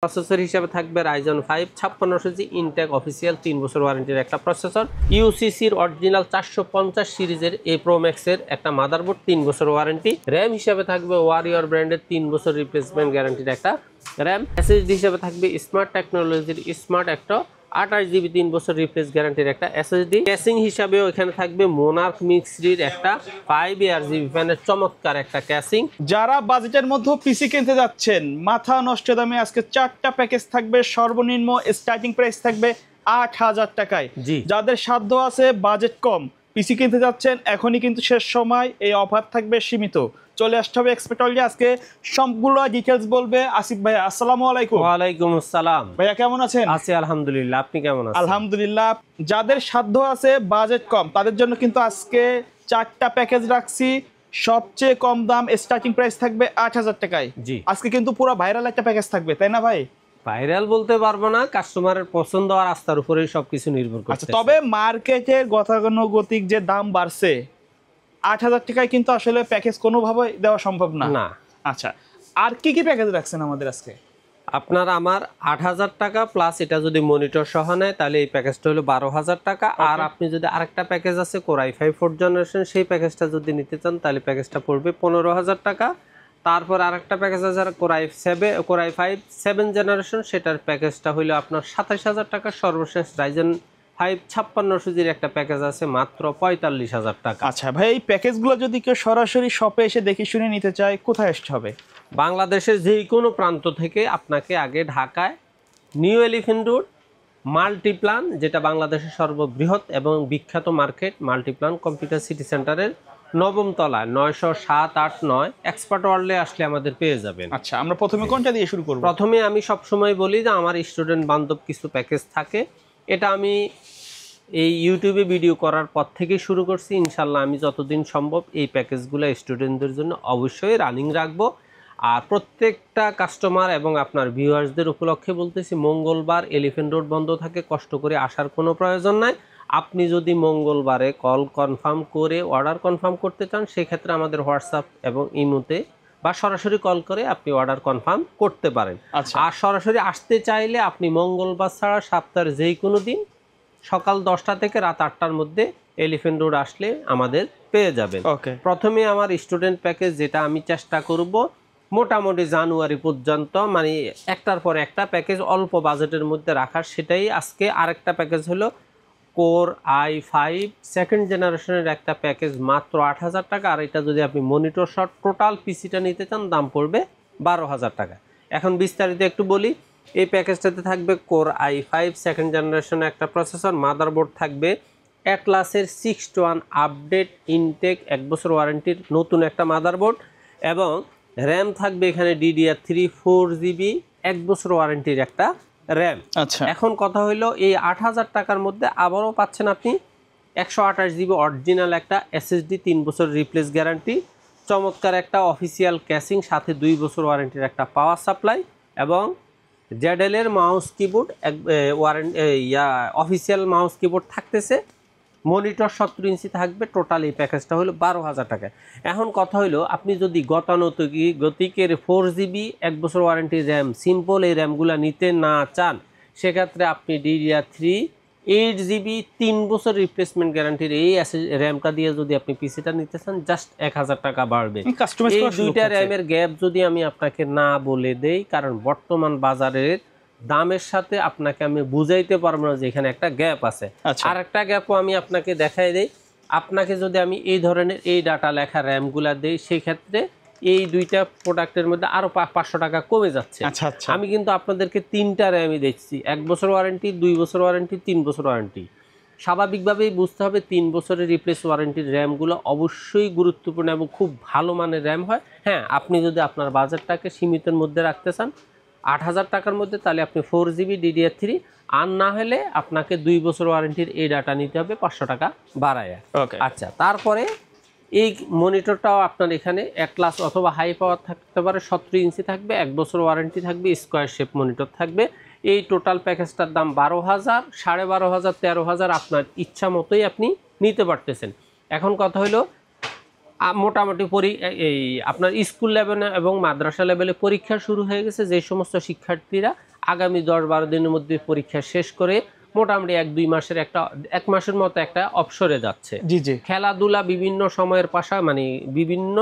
Processor হিসেবে থাকবে Ryzen 5 5600G intact official 3 বছর ওয়ারেন্টির একটা প্রসেসর। ইউসিসির অরিজিনাল 450 সিরিজের এ প্রো ম্যাক্সের একটা মাদারবোর্ড 3 বছর ওয়ারেন্টি। র্যাম হিসেবে থাকবে ওয়ারিয়র ব্র্যান্ডের 3 বছর রিপ্লেসমেন্ট গ্যারান্টির একটা র্যাম। এসএসডি হিসেবে থাকবে স্মার্ট টেকনোলজির স্মার্ট একটা 28GB 3 বছর রিপ্লেস গ্যারান্টির একটা এসএসডি। ক্যাসিং হিসাবেও এখানে থাকবে মোনার্ক মিক্সডির একটা 5 ফ্যানের চমৎকার একটা ক্যাসিং। যারা বাজেটের মধ্যে পিসি কিনতে যাচ্ছেন, মাথা নষ্ট দামে আজকে 4টা প্যাকেজ থাকবে। সর্বনিম্ন স্টার্টিং প্রাইস থাকবে 8000 টাকায়। যাদের সাধ্য আছে, বাজেট কম, পিসি কিনতে যাচ্ছেন, এখনই কিন্তু শেষ সময়, এই অফার থাকবে সীমিত। চলে আসতে হবে এক্সপার্ট হলে। আজকে সবগুলো ডিটেলস বলবে আসিফ ভাই। আসসালামু আলাইকুম। ওয়ালাইকুম আসসালাম। ভাইয়া কেমন আছেন? আছি আলহামদুলিল্লাহ, আপনি কেমন আছেন? আলহামদুলিল্লাহ। যাদের সাধ্য আছে, বাজেট কম, তাদের জন্য কিন্তু আজকে 4টা প্যাকেজ রাখছি। সবচেয়ে কম দাম, স্টার্টিং প্রাইস থাকবে 8000 টাকায়। জি, আজকে কিন্তু পুরো ভাইরাল একটা প্যাকেজ থাকবে, তাই না ভাই? ভাইরাল বলতে পারবো না, কাস্টমারের পছন্দ আর আস্থার উপরেই সবকিছু নির্ভর করছে। তবে মার্কেটের গতানুগতিক যে দাম বাড়ছে, 8000 টাকায় কিন্তু আসলে প্যাকেজ কোনোভাবে দেওয়া সম্ভব না। আচ্ছা, আর কি কি প্যাকেজ রাখছেন আমাদের আজকে? আপনার আমার 8000 টাকা প্লাস এটা যদি মনিটর সহ নেয় তাহলে এই প্যাকেজটা হলো 12000 টাকা। আর আপনি যদি আরেকটা প্যাকেজ আছে Core i5 4th জেনারেশন, সেই প্যাকেজটা যদি নিতে চান তাহলে প্যাকেজটা পড়বে 15000 টাকা। তারপর আরেকটা প্যাকেজ আছে Core i5 7th জেনারেশন, সেটার প্যাকেজটা হইলো আপনার 27000 টাকা। সর্বশেষ Ryzen 5 5600G একটা প্যাকেজ আছে মাত্র 45000 টাকা। আচ্ছা ভাই, এই প্যাকেজগুলো যদি কেউ সরাসরি শপে এসে দেখে শুনে নিতে চায়, কোথায় আসতে হবে? বাংলাদেশের যে কোনো প্রান্ত থেকে আপনাকে আগে ঢাকায় নিউ এলিফ্যান্ট রোড মাল্টিপ্লান, যেটা বাংলাদেশের সর্ববৃহৎ এবং বিখ্যাত মার্কেট, মাল্টিপ্লান কম্পিউটার সিটি সেন্টারের 9ম তলায় 907-8-9 এক্সপার্ট ওয়ার্ল্ডে আসলে আমাদের পেয়ে যাবেন। আচ্ছা, আমরা প্রথমে কোনটা দিয়ে শুরু করব? প্রথমে আমি সবসময় বলি যে আমার স্টুডেন্ট বান্ধব কিছু প্যাকেজ থাকে। এটা আমি এই ইউটিউবে ভিডিও করার পর থেকেই শুরু করছি। ইনশাল্লাহ আমি যতদিন সম্ভব এই প্যাকেজগুলো স্টুডেন্টদের জন্য অবশ্যই রানিং রাখবো। আর প্রত্যেকটা কাস্টমার এবং আপনার ভিউয়ার্সদের উপলক্ষে বলতেছি, মঙ্গলবার এলিফ্যান্ট রোড বন্ধ থাকে, কষ্ট করে আসার কোনো প্রয়োজন নাই। আপনি যদি মঙ্গলবারে কল কনফার্ম করে অর্ডার কনফার্ম করতে চান, সেক্ষেত্রে আমাদের হোয়াটসঅ্যাপ এবং ইমোতে বা সরাসরি কল করে আপনি অর্ডার কনফার্ম করতে পারেন। আর সরাসরি আসতে চাইলে আপনি মঙ্গলবার ছাড়া সপ্তাহের যেই কোনো দিন সকাল 10টা থেকে রাত 8টার মধ্যে এলিফ্যান্ট রোড আসলে আমাদের পেয়ে যাবেন। প্রথমে আমার স্টুডেন্ট প্যাকেজ, যেটা আমি চেষ্টা করব মোটামুটি জানুয়ারি পর্যন্ত, মানে একটার পর একটা প্যাকেজ অল্প বাজেটের মধ্যে রাখার, সেটাই আজকে। আরেকটা প্যাকেজ হলো Core i5 2nd জেনারেশনের একটা প্যাকেজ মাত্র 8000 টাকা। আর এটা যদি আপনি মনিটর শট টোটাল পিসিটা নিতে চান, দাম পড়বে 12000 টাকা। এখন বিস্তারিত একটু বলি। এই প্যাকেজটাতে থাকবে Core i5 2nd জেনারেশনের একটা প্রসেসর, মাদারবোর্ড থাকবে অ্যাটলাসের 6-1 আপডেট ইনটেক 1 বছর ওয়ারেন্টির নতুন একটা মাদারবোর্ড, এবং র্যাম থাকবে এখানে DDR3 4GB 1 বছর ওয়ারেন্টির একটা র্যাম। আচ্ছা, এখন কথা হইলো এই 8000 টাকার মধ্যে আবারও পাচ্ছেন আপনি 128GB অরিজিনাল একটা এসএসডি 3 বছর রিপ্লেস গ্যারান্টি, চমৎকার একটা অফিসিয়াল ক্যাসিং, সাথে 2 বছর ওয়ারেন্টির একটা পাওয়ার সাপ্লাই, এবং ZL এর mouse keyboard official mouse keyboard থাকতেছে। মনিটর 17 ইঞ্চি থাকবে। টোটাল এই প্যাকেজটা হলো 12000 টাকা। এখন কথা হলো, আপনি যদি গতিকের 4GB 1 বছর ওয়ারেন্টি র্যাম সিম্পল এই র্যামগুলো নিতে না চান, সেক্ষেত্রে আপনি DDR3 8GB 3 বছর রিপ্লেসমেন্ট গ্যারান্টির এই র্যামটা দিয়ে যদি আপনি পিসিটা নিতে চান, জাস্ট 1000 টাকা বাড়বে। এই দুইটা র্যামের গ্যাপ যদি আমি আপনাকে না বলে দেই, কারণ বর্তমান বাজারের দামের সাথে আপনাকে আমি বুঝাইতে পারবো না যে এখানে একটা গ্যাপ আছে। আর একটা গ্যাপও আমি আপনাকে দেখাই দেই। আপনাকে যদি আমি এই ধরনের এই ডাটা লেখা র্যামগুলা দেই, সেই ক্ষেত্রে এই দুইটা প্রোডাক্টের মধ্যে আরো 500 টাকা কমে যাচ্ছে। আমি কিন্তু আপনাদেরকে 3টা র্যামই দিচ্ছি, 1 বছর ওয়ারেন্টি, 2 বছর ওয়ারেন্টি, 3 বছর ওয়ারেন্টি। স্বাভাবিকভাবেই বুঝতে হবে 3 বছরের রিপ্লেস ওয়ারেন্টির র্যামগুলো অবশ্যই গুরুত্বপূর্ণ এবং খুব ভালো মানের র্যাম হয়। হ্যাঁ, আপনি যদি আপনার বাজেটটাকে সীমিতের মধ্যে রাখতে চান 8000 টাকার মধ্যে, তাহলে আপনি 4GB DDR3, আর না হলে আপনাকে 2 বছর ওয়ারেন্টির এই ডাটা নিতে হবে 500 টাকা বাড়ায়। আচ্ছা, তারপরে এই মনিটরটাও আপনার এখানে অ্যাটলাস অথবা হাই পাওয়ার থাকতে পারে, 17 ইঞ্চি থাকবে, 1 বছর ওয়ারেন্টি থাকবে, স্কোয়ার শেপ মনিটর থাকবে। এই টোটাল প্যাকেজটার দাম 12000, 12500, 13000 আপনার ইচ্ছা মতোই আপনি নিতে পারতেছেন। এখন কথা হলো, মোটামুটি এই আপনার স্কুল লেভেলে এবং মাদ্রাসা লেভেলে পরীক্ষা শুরু হয়ে গেছে। যে সমস্ত শিক্ষার্থীরা আগামী 10-12 দিনের মধ্যে পরীক্ষা শেষ করে মোটামুটি 1-2 মাসের এক মাসের মতো একটা অবসরে যাচ্ছে। জি জি। খেলাধুলা বিভিন্ন সময়ের বিভিন্ন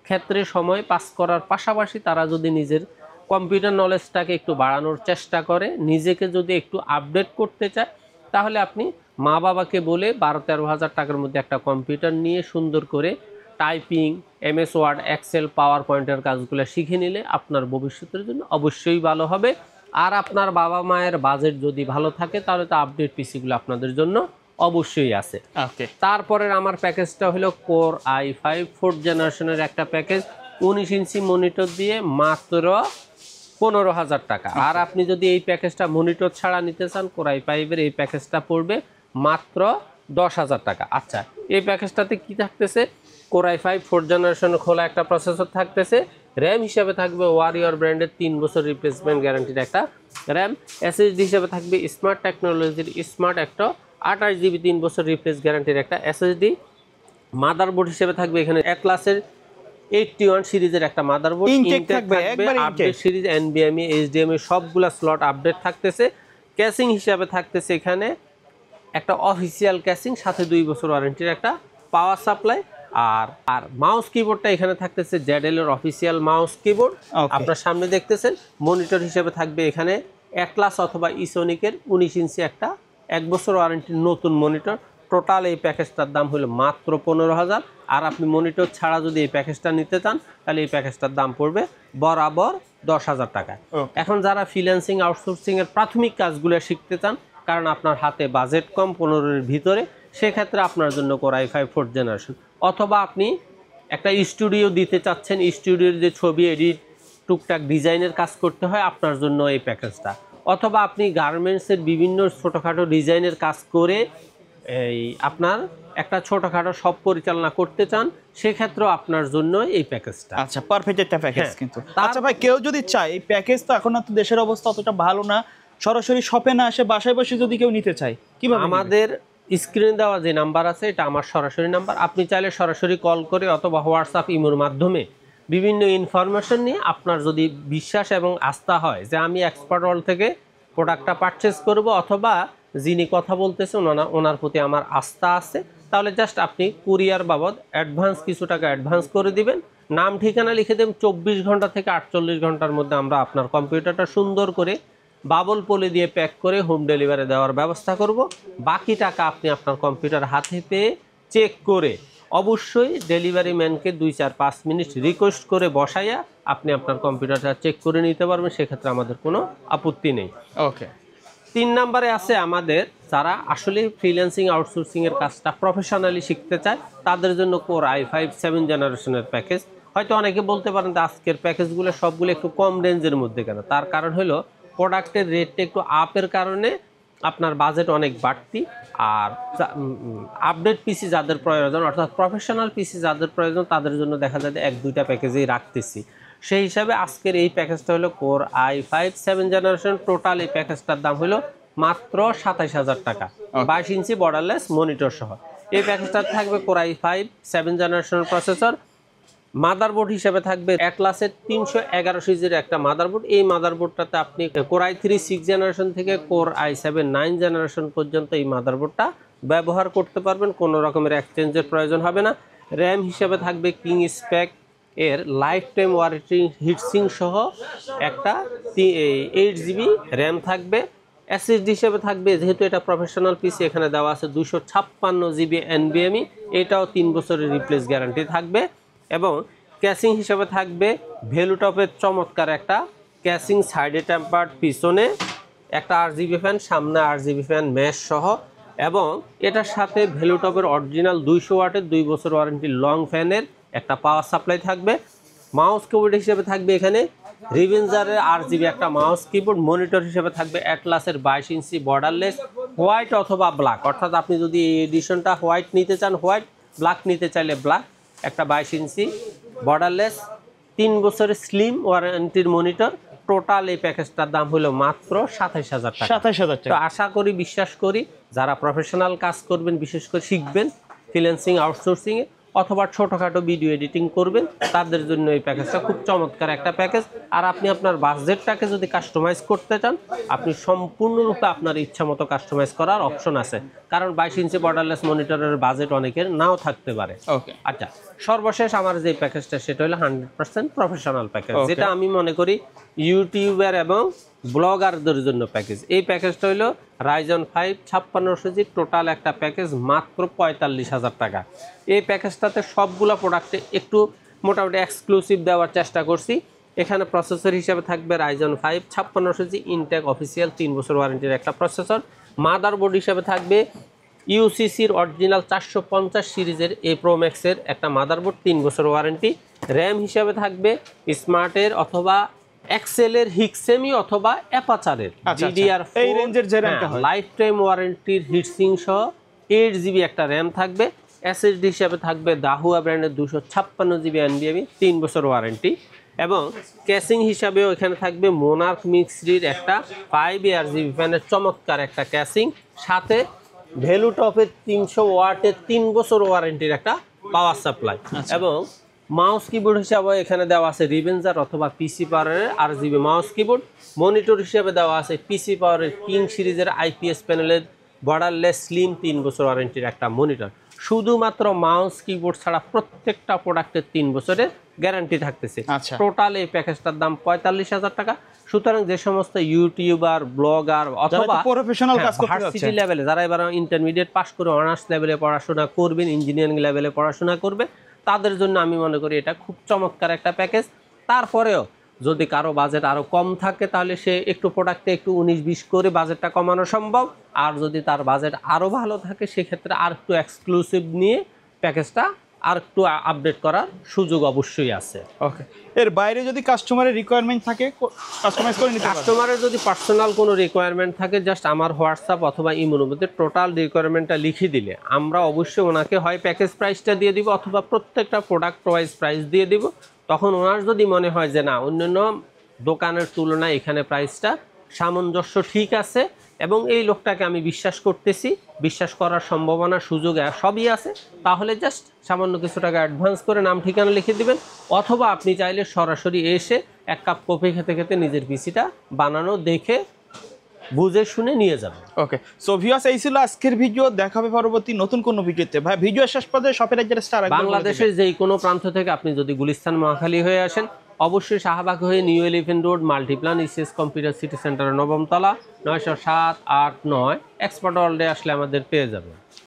ক্ষেত্রে সময় পাস করার পাশাপাশি তারা যদি নিজের কম্পিউটার নলেজটাকে একটু বাড়ানোর চেষ্টা করে, নিজেকে যদি একটু আপডেট করতে চায়, তাহলে আপনি মা বাবাকে বলে 12-13 হাজার টাকার মধ্যে একটা কম্পিউটার নিয়ে সুন্দর করে টাইপিং, MS ওয়ার্ড, এক্সেল, পাওয়ার পয়েন্টের কাজগুলো শিখে নিলে আপনার ভবিষ্যতের জন্য অবশ্যই ভালো হবে। আর আপনার বাবা মায়ের বাজেট যদি ভালো থাকে তাহলে তো আপডেট পিসিগুলো আপনাদের জন্য অবশ্যই আছে। ওকে। তারপরের আমার প্যাকেজটা হলো কোর i5 4th জেনারেশনের একটা প্যাকেজ, 19 ইঞ্চি মনিটর দিয়ে মাত্র 15,000 টাকা। আর আপনি যদি এই প্যাকেজটা মনিটর ছাড়া নিতে চান, কোর i5 এর এই প্যাকেজটা পড়বে মাত্র 10,000 টাকা। আচ্ছা, এই প্যাকেজটাতে কি থাকতেছে? কোর i5 4th জেনারেশন খোলা একটা প্রসেসর থাকতেছে, র্যাম হিসাবে থাকবে ওয়ারিয়র ব্র্যান্ডের 3 বছর রিপ্লেসমেন্ট গ্যারান্টির একটা র্যাম, SSD হিসাবে থাকবে স্মার্ট টেকনোলজির স্মার্ট একটা 28 জিবি 3 বছর রিপ্লেস গ্যারান্টির একটা SSD, মাদারবোর্ড হিসেবে থাকবে এখানে Atlas-এর 81 সিরিজের একটা মাদারবোর্ড, ইনটেক থাকবে একবার আপডেট সিরিজ NVMe HDMI সবগুলা স্লট আপডেট থাকতেছে। ক্যাসিং হিসাবে থাকতেছে এখানে একটা অফিসিয়াল ক্যাসিং, সাথে 2 বছর ওয়ারেন্টির একটা পাওয়ার সাপ্লাই। আর মাউস কিবোর্ডটা এখানে থাকতেছে ZL এর অফিসিয়াল মাউস কিবোর্ড, আপনার সামনে দেখতেছেন। মনিটর হিসেবে থাকবে এখানে Atlas অথবা ইসোনিকের 19 ইঞ্চি একটা 1 বছর ওয়ারেন্টির নতুন মনিটর। টোটাল এই প্যাকেজটার দাম হলো মাত্র 15,000। আর আপনি মনিটর ছাড়া যদি এই প্যাকেজটা নিতে চান তাহলে এই প্যাকেজটার দাম পড়বে বরাবর 10,000 টাকা। এখন যারা ফ্রিল্যান্সিং আউটসোর্সিং এর প্রাথমিক কাজগুলো শিখতে চান, কারণ আপনার হাতে বাজেট কম 15-এর ভিতরে, সেক্ষেত্রে আপনার জন্য কোর i5 4th জেনারেশন। অথবা আপনি একটা স্টুডিও দিতে চাচ্ছেন, স্টুডিওর যে ছবি এডিট, টুকটাক ডিজাইনের কাজ করতে হয়, আপনার জন্য এই প্যাকেজটা। অথবা আপনি গার্মেন্টসের বিভিন্ন ছোটোখাটো ডিজাইনের কাজ করে আপনার একটা ছোটখাটো সব পরিচালনা করতে চান, সেক্ষেত্রেও আপনার জন্য এই প্যাকেজটা। আচ্ছা, পারফেক্ট একটা প্যাকেজ কিন্তু। আচ্ছা ভাই, কেউ যদি চায় এই প্যাকেজ, তো এখন তো দেশের অবস্থা অতটা ভালো না, সরাসরি শপে না এসে বাসায় বসে যদি কেউ নিতে চায়, কিভাবে? আমাদের স্ক্রিনে দেওয়া যে নাম্বার আছে এটা আমার সরাসরি নাম্বার, আপনি চাইলে সরাসরি কল করে অথবা হোয়াটসঅ্যাপ ইমোর মাধ্যমে বিভিন্ন ইনফরমেশন নিয়ে, আপনার যদি বিশ্বাস এবং আস্থা হয় যে আমি এক্সপার্ট ওয়ার্ল্ড থেকে প্রোডাক্টটা পারচেস করব, অথবা যিনি কথা বলতেছেন ওনার প্রতি আমার আস্থা আছে, তাহলে জাস্ট আপনি কুরিয়ার বাবদ অ্যাডভান্স কিছু টাকা অ্যাডভান্স করে দিবেন, নাম ঠিকানা লিখে দেবেন। 24 ঘন্টা থেকে 48 ঘন্টার মধ্যে আমরা আপনার কম্পিউটারটা সুন্দর করে বাবল পলি দিয়ে প্যাক করে হোম ডেলিভারি দেওয়ার ব্যবস্থা করব। বাকি টাকা আপনি আপনার কম্পিউটার হাতে পেয়ে চেক করে অবশ্যই ডেলিভারি ম্যানকে 2-4-5 মিনিট রিকোয়েস্ট করে বসাইয়া আপনি আপনার কম্পিউটারটা চেক করে নিতে পারবেন, সেক্ষেত্রে আমাদের কোনো আপত্তি নেই। ওকে। 3 নম্বরে আছে আমাদের যারা আসলে ফ্রিল্যান্সিং আউটসোর্সিং এর কাজটা প্রফেশনালি শিখতে চায়, তাদের জন্য কোর i5 7th জেনারেশনের প্যাকেজ। হয়তো অনেকে বলতে পারেন যে আজকের প্যাকেজগুলো সবগুলো একটু কম রেঞ্জের মধ্যে কেন? তার কারণ হলো প্রোডাক্টের রেটটা একটু আপের কারণে আপনার বাজেট অনেক বাড়তি। আর আপডেট পিসি যাদের প্রয়োজন, অর্থাৎ প্রফেশনাল পিসি যাদের প্রয়োজন, তাদের জন্য দেখা যায় 1-2টা প্যাকেজেই রাখতেছি। সেই হিসাবে আজকের এই প্যাকেজটা হলো core i5 7th generation. Total এই প্যাকেজটার দাম হলো মাত্র 27,000 টাকা, 22 ইঞ্চি বর্ডারলেস মনিটর সহ। এই প্যাকেজটা থাকবে কোর i5 7th জেনারেশনের প্রসেসর, মাদারবোর্ড হিসেবে থাকবে Atlas-এর 311 সিরিজের একটা মাদারবোর্ড। এই মাদারবোর্ডটাতে আপনি কোর i3 6 জেনারেশন থেকে কোর i7 9 জেনারেশন পর্যন্ত এই মাদারবোর্ডটা ব্যবহার করতে পারবেন, কোনো রকমের এক্সচেঞ্জের প্রয়োজন হবে না। র্যাম হিসেবে থাকবে কিং স্প্যাক এর লাইফ টাইম ওয়ারেন্টি হিটসিং সহ একটা 8 জিবি র্যাম থাকবে। SSD হিসেবে থাকবে, যেহেতু এটা প্রফেশনাল পিসি, এখানে দেওয়া আছে 256 জিবি NVMe, এটাও 3 বছরের রিপ্লেস গ্যারান্টি থাকবে। এবং ক্যাসিং হিসেবে থাকবে ভেলুটপের চমৎকার একটা ক্যাসিং, সাইডে টেম্পার্ড, পিছনে একটা RGB ফ্যান, সামনে RGB ফ্যান ম্যাশ সহ। এবং এটার সাথে ভেলুটপের অরিজিনাল 200 ওয়াটের 2 বছর ওয়ারেন্টি লং ফ্যানের একটা পাওয়ার সাপ্লাই থাকবে। মাউস কিবোর্ড হিসেবে থাকবে এখানে রিভেঞ্জারের RGB একটা মাউস কিবোর্ড। মনিটর হিসেবে থাকবে Atlas-এর 22 ইঞ্চি বর্ডারলেস হোয়াইট অথবা ব্ল্যাক, অর্থাৎ আপনি যদি এই এডিশনটা হোয়াইট নিতে চান হোয়াইট, ব্ল্যাক নিতে চাইলে ব্ল্যাক, একটা 22 ইঞ্চি বর্ডারলেস 3 বছরের স্লিম ওয়ারেন্টির মনিটর। টোটাল এই প্যাকেজটার দাম হলো মাত্র 27,000 টাকা। 27,000 তো আশা করি, বিশ্বাস করি, যারা প্রফেশনাল কাজ করবেন, বিশেষ করে শিখবেন ফ্রিল্যান্সিং আউটসোর্সিংয়ে, অথবা ছোটোখাটো ভিডিও এডিটিং করবেন, তাদের জন্য এই প্যাকেজটা খুব চমৎকার একটা প্যাকেজ। আর আপনি আপনার বাজেটটাকে যদি কাস্টমাইজ করতে চান, আপনি সম্পূর্ণরূপে আপনার ইচ্ছা মতো কাস্টমাইজ করার অপশন আছে, কারণ 22 ইঞ্চি বর্ডারলেস মনিটরের বাজেট অনেকের নাও থাকতে পারে। ওকে, আচ্ছা, সর্বশেষ আমার যে প্যাকেজটা সেটা হলো 100% প্রফেশনাল প্যাকেজ, যেটা আমি মনে করি ইউটিউবার এবং ব্লগারদের জন্য প্যাকেজ। এই প্যাকেজটা হলো Ryzen 5 5600G টোটাল একটা প্যাকেজ, মাত্র 45,000 টাকা। এই প্যাকেজটাতে সবগুলো প্রোডাক্টে একটু মোটামুটি এক্সক্লুসিভ দেওয়ার চেষ্টা করছি। এখানে প্রসেসর হিসাবে থাকবে Ryzen 5 5600G ইনটেক অফিসিয়াল 3 বছর ওয়ারেন্টির একটা প্রসেসর। মাদারবোর্ড হিসাবে থাকবে ইউসিসির অরিজিনাল 450 সিরিজের এই প্রো ম্যাক্সের একটা মাদারবোর্ড, 3 বছর ওয়ারেন্টি। র্যাম হিসাবে থাকবে স্মার্টের অথবা এক্সেলের, হিক্সেমি অথবা অ্যাপাচারের DDR4 এই রেঞ্জের যে র্যামটা হয়, লাইফ টাইম ওয়ারেন্টির হিটসিং সহ 8GB একটা র্যাম থাকবে। এসএসডি হিসাবে থাকবে দাহুয়া ব্র্যান্ডের 256GB NVMe 3 বছর ওয়ারেন্টি। এবং ক্যাসিং হিসাবেও এখানে থাকবে মোনার্ক মিক্সডির একটা 5 ফ্যানের চমৎকার একটা ক্যাসিং, সাথে ভ্যালু টপের 300 ওয়াটের 3 বছর ওয়ারেন্টির একটা পাওয়ার সাপ্লাই। এবং মাউস কিবোর্ড হিসাবে এখানে দেওয়া আছে রিভেঞ্জার অথবা পিসি পাওয়ারের RGB মাউস কিবোর্ড। মনিটর হিসাবে দেওয়া আছে পিসি পাওয়ারের কিং সিরিজের IPS প্যানেলের বর্ডারলেস স্লিম 3 বছর ওয়ারেন্টির একটা মনিটর। শুধুমাত্র মাউস কিবোর্ড ছাড়া প্রত্যেকটা প্রোডাক্টের 3 বছরের গ্যারান্টি থাকতেছে। টোটাল এই প্যাকেজটার দাম 45,000 টাকা। সুতরাং যে সমস্ত ইউটিউবার, ব্লগার অথবা প্রফেশনাল কাজ করতে ভার্সিটি লেভেলে যারা এবার ইন্টারমিডিয়েট পাস করে অনার্স লেভেলে পড়াশোনা করবেন, ইঞ্জিনিয়ারিং লেভেলে পড়াশোনা করবে, তাদের জন্য আমি মনে করি এটা খুব চমৎকার একটা প্যাকেজ। তারপরেও যদি কারো বাজেট আরও কম থাকে, তাহলে সে একটু প্রোডাক্টে একটু 19-20 করে বাজেটটা কমানো সম্ভব। আর যদি তার বাজেট আরও ভালো থাকে, সেক্ষেত্রে আর একটু এক্সক্লুসিভ নিয়ে প্যাকেজটা আর একটু আপডেট করার সুযোগ অবশ্যই আছে। ওকে, এর বাইরে যদি কাস্টমারের রিকোয়ারমেন্ট থাকে, কাস্টমাইজ করে নিতে পারবেন। কাস্টমারের যদি পার্সোনাল কোনো রিকোয়ারমেন্ট থাকে, জাস্ট আমার হোয়াটসঅ্যাপ অথবা ইমোর মধ্যে টোটাল রিকোয়ারমেন্টটা লিখে দিলে আমরা অবশ্যই ওনাকে হয় প্যাকেজ প্রাইসটা দিয়ে দিব অথবা প্রত্যেকটা প্রোডাক্ট ওয়াইজ প্রাইস দিয়ে দিব। তখন ওনার যদি মনে হয় যে না, অন্যান্য দোকানের তুলনায় এখানে প্রাইসটা সামঞ্জস্য ঠিক আছে এবং এই লোকটাকে আমি বিশ্বাস করতেছি, বিশ্বাস করার সম্ভাবনা, সুযোগ সবই আছে, তাহলে জাস্ট সামান্য কিছু টাকা অ্যাডভান্স করে নাম ঠিকানা লিখে দিবেন। অথবা আপনি চাইলে সরাসরি এসে এক কাপ কফি খেতে খেতে নিজের পিসিটা বানানো দেখে বুঝে শুনে নিয়ে যাবেন। ওকে, সো ভিউয়ার্স, এই ছিল আজকের ভিডিও। দেখা হবে পরবর্তী নতুন কোনো ভিডিওতে। ভাই, ভিডিও শেষ পর্যন্ত শপের অ্যাড্রেসটা স্টার বাংলাদেশের যেই কোনো প্রান্ত থেকে আপনি যদি গুলিস্তান মহাখালী হয়ে আসেন, অবশ্যই শাহবাগ হয়ে new elephant road Multiplan ECS computer city সেন্টারের 9ম তলা 907-8-9 এক্সপার্ট ওয়ার্ল্ডে আসলে আমাদের পেয়ে যাবেন।